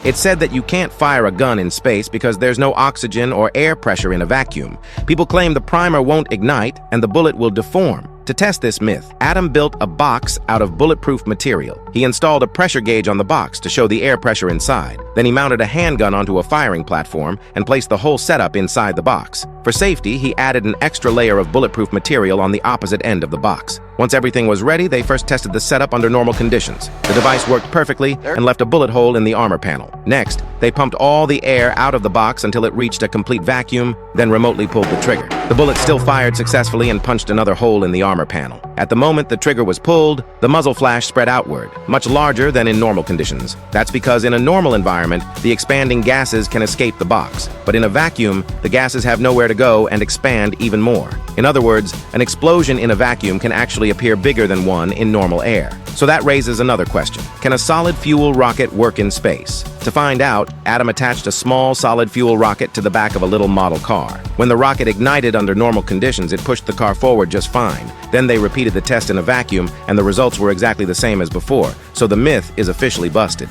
It said that you can't fire a gun in space because there's no oxygen or air pressure in a vacuum. People claim the primer won't ignite and the bullet will deform. To test this myth, Adam built a box out of bulletproof material. He installed a pressure gauge on the box to show the air pressure inside. Then he mounted a handgun onto a firing platform and placed the whole setup inside the box. For safety, he added an extra layer of bulletproof material on the opposite end of the box. Once everything was ready, they first tested the setup under normal conditions. The device worked perfectly and left a bullet hole in the armor panel. Next, they pumped all the air out of the box until it reached a complete vacuum, then remotely pulled the trigger. The bullet still fired successfully and punched another hole in the armor panel. At the moment the trigger was pulled, the muzzle flash spread outward, much larger than in normal conditions. That's because in a normal environment, the expanding gases can escape the box. But in a vacuum, the gases have nowhere to go and expand even more. In other words, an explosion in a vacuum can actually appear bigger than one in normal air. So that raises another question. Can a solid fuel rocket work in space? To find out, Adam attached a small solid fuel rocket to the back of a little model car. When the rocket ignited under normal conditions, it pushed the car forward just fine. Then they repeated the test in a vacuum, and the results were exactly the same as before, so the myth is officially busted.